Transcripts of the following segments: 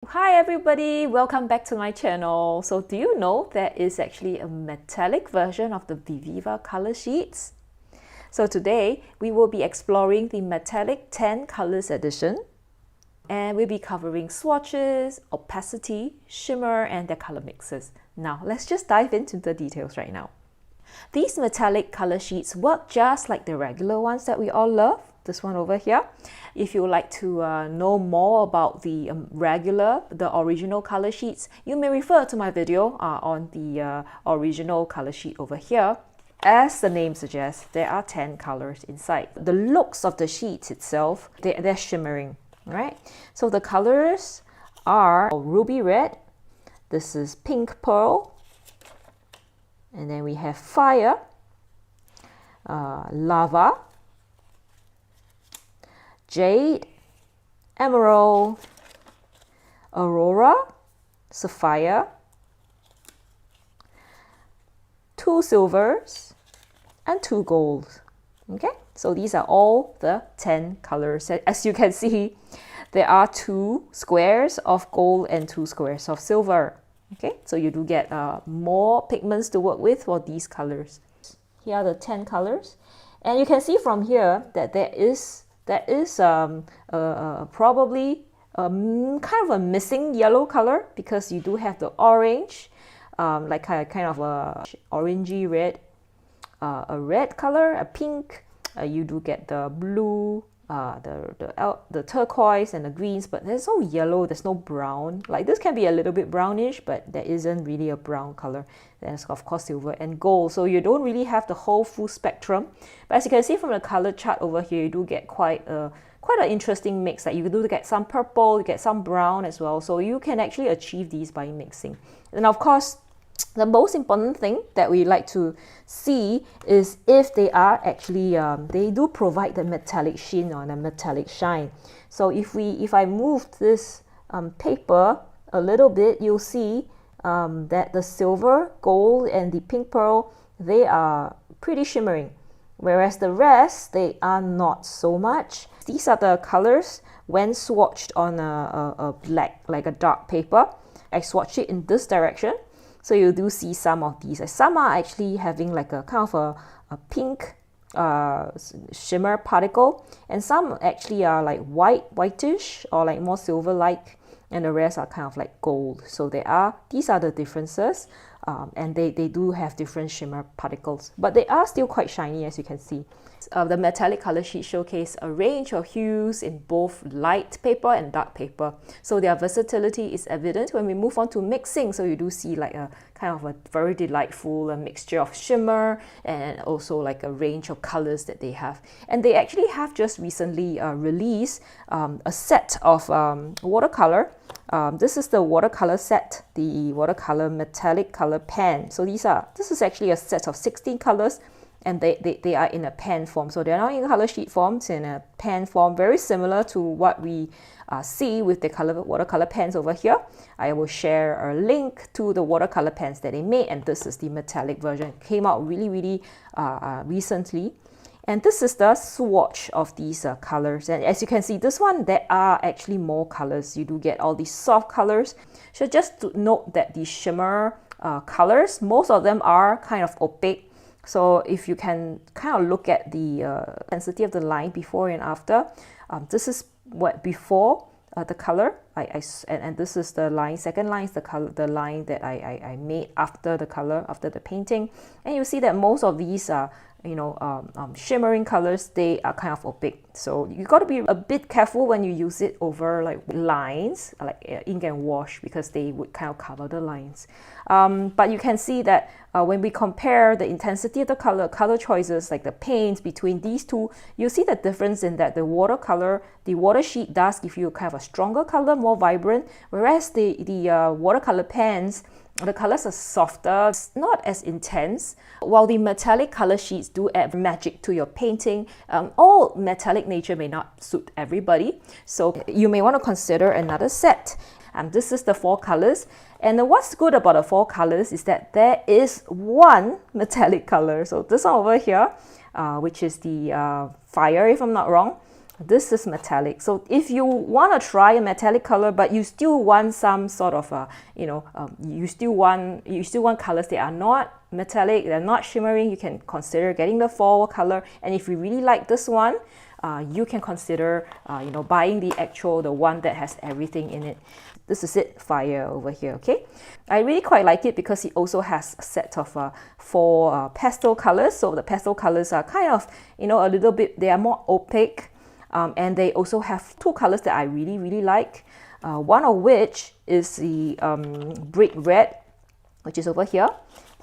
Hi everybody, welcome back to my channel. So do you know there is actually a metallic version of the Viviva color sheets? So today we will be exploring the metallic 10 colors edition, and we'll be covering swatches, opacity, shimmer and their color mixes. Now let's just dive into the details right now. These metallic color sheets work just like the regular ones that we all love. This one over here. If you would like to know more about the the original color sheets, you may refer to my video on the original color sheet over here. As the name suggests, there are 10 colors inside. The looks of the sheet itself, they're shimmering, right? So the colors are ruby red, this is pink pearl, and then we have fire, lava, jade, emerald, aurora, sapphire, 2 silvers, and 2 golds. Okay, so these are all the 10 colors. As you can see, there are 2 squares of gold and 2 squares of silver. Okay, so you do get more pigments to work with for these colors. Here are the 10 colors, and you can see from here that there is probably kind of a missing yellow color, because you do have the orange, like kind of a orangey red, a red color, a pink. You do get the blue, the turquoise and the greens, but there's no yellow, there's no brown. Like this can be a little bit brownish, but there isn't really a brown color. There's of course silver and gold, so you don't really have the whole full spectrum. But as you can see from the color chart over here, you do get quite an interesting mix. Like you do get some purple, you get some brown as well, so you can actually achieve these by mixing. And of course, the most important thing that we like to see is if they are actually, they do provide the metallic sheen or the metallic shine. So if I move this paper a little bit, you'll see that the silver, gold and the pink pearl, they are pretty shimmering, whereas the rest, they are not so much. These are the colors when swatched on a black, like a dark paper. I swatched it in this direction. So you do see some of these. Some are actually having like a kind of a pink shimmer particle, and some actually are like whitish or like more silver-like, and the rest are kind of like gold. So these are the differences, and they do have different shimmer particles, but they are still quite shiny, as you can see. The metallic color sheet showcase a range of hues in both light paper and dark paper, so their versatility is evident when we move on to mixing. So you do see like a kind of a very delightful mixture of shimmer and also like a range of colors that they have. And they actually have just recently released a set of watercolor. This is the watercolor set, the watercolor metallic color pen. So this is actually a set of 16 colors, and they are in a pen form. So they're not in color sheet forms, in a pen form, very similar to what we see with the watercolor pens over here. I will share a link to the watercolor pens that they made, and this is the metallic version. It came out really recently. And this is the swatch of these colors. And as you can see, this one, there are actually more colors. You do get all these soft colors. So just to note that the shimmer colors, most of them are kind of opaque. So if you can kind of look at the intensity of the line before and after, this is what before the color, and this is the line. Second line is the line that I made after the color, after the painting. And you see that most of these are shimmering colors. They are kind of opaque, so you got to be a bit careful when you use it over like lines, like ink and wash, because they would kind of cover the lines. But you can see that when we compare the intensity of the color choices, like the paints between these two, you see the difference in that the watercolor, the water sheet does give you kind of a stronger color, more vibrant, whereas the watercolor pens, the colors are softer, it's not as intense. While the metallic color sheets do add magic to your painting, all metallic nature may not suit everybody, so you may want to consider another set. This is the 4 colors, and what's good about the 4 colors is that there is one metallic color. So this one over here, which is the fire, if I'm not wrong, This is metallic. So if you want to try a metallic color, but you still want some sort of you still want colors that are not metallic, they're not shimmering, you can consider getting the fall color. And if you really like this one, you can consider buying the one that has everything in it. This is it, fire over here. Okay, I really quite like it because it also has a set of 4 pastel colors. So the pastel colors are kind of a little bit, they are more opaque. And they also have 2 colors that I really like, one of which is the brick red, which is over here,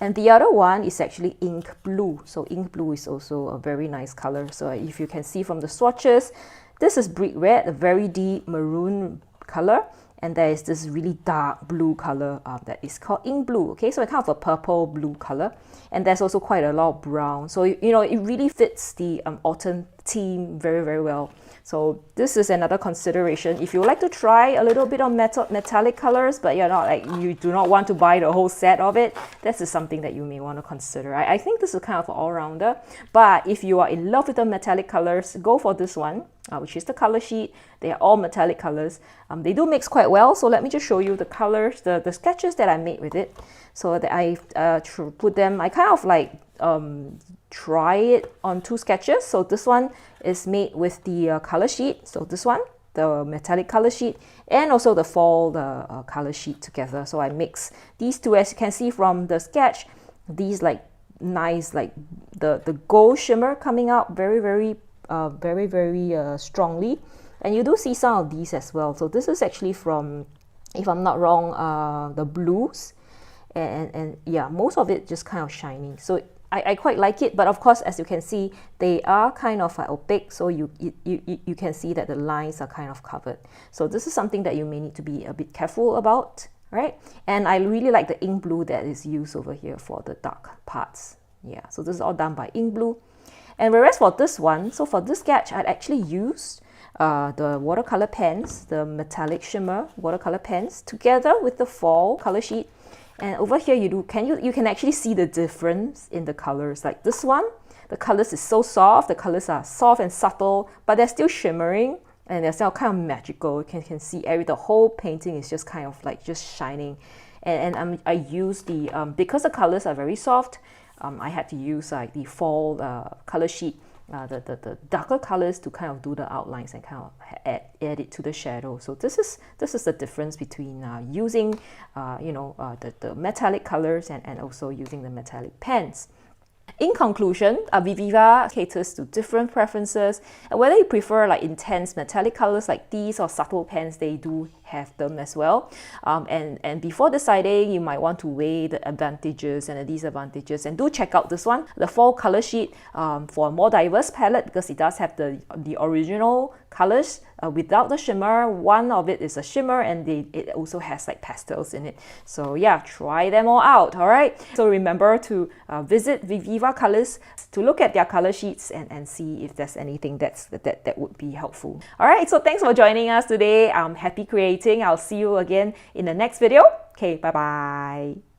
and the other one is actually ink blue. So ink blue is also a very nice color. So if you can see from the swatches, this is brick red, a very deep maroon color, and there is this really dark blue color that is called ink blue. Okay, so it's kind of a purple blue color, and there's also quite a lot of brown. So it really fits the autumn theme very well. So this is another consideration if you would like to try a little bit of metallic colors, but you do not want to buy the whole set of it. This is something that you may want to consider. I think this is kind of an all-rounder, but if you are in love with the metallic colors, go for this one, which is the color sheet. They are all metallic colors. They do mix quite well. So let me just show you the colors, the sketches that I made with it. So that I put them, I kind of like try it on 2 sketches. So this one is made with the color sheet. So this one, the metallic color sheet, and also the fall color sheet together. So I mix these 2, as you can see from the sketch. These like nice, like the gold shimmer coming out very strongly, and you do see some of these as well. So this is actually from, if I'm not wrong, the blues, and yeah, most of it just kind of shiny. So I quite like it, but of course, as you can see, they are kind of opaque, so you can see that the lines are kind of covered. So this is something that you may need to be a bit careful about, right? And I really like the ink blue that is used over here for the dark parts. Yeah, so this is all done by ink blue. And whereas for this one, so for this sketch, I'd actually used the watercolor pens, the metallic shimmer watercolor pens, together with the fall color sheet. And over here, you can actually see the difference in the colors. Like this one, the colors is so soft. The colors are soft and subtle, but they're still shimmering and they're still kind of magical. You can see the whole painting is just kind of like just shining. And I use the because the colors are very soft. I had to use like the fall color sheet, the darker colors to kind of do the outlines and kind of add it to the shadow. So this is the difference between using the metallic colors and also using the metallic pens. In conclusion, Viviva caters to different preferences, and whether you prefer like intense metallic colors like these or subtle pens, they do have them as well. And before deciding, you might want to weigh the advantages and the disadvantages, and do check out this one, the fall color sheet, for a more diverse palette, because it does have the original colors without the shimmer. One of it is a shimmer, and it also has like pastels in it. So yeah, try them all out. All right, so remember to visit Viviva Colors to look at their color sheets and see if there's anything that would be helpful. All right, so thanks for joining us today. I'm happy creating. I'll see you again in the next video. Okay, bye bye.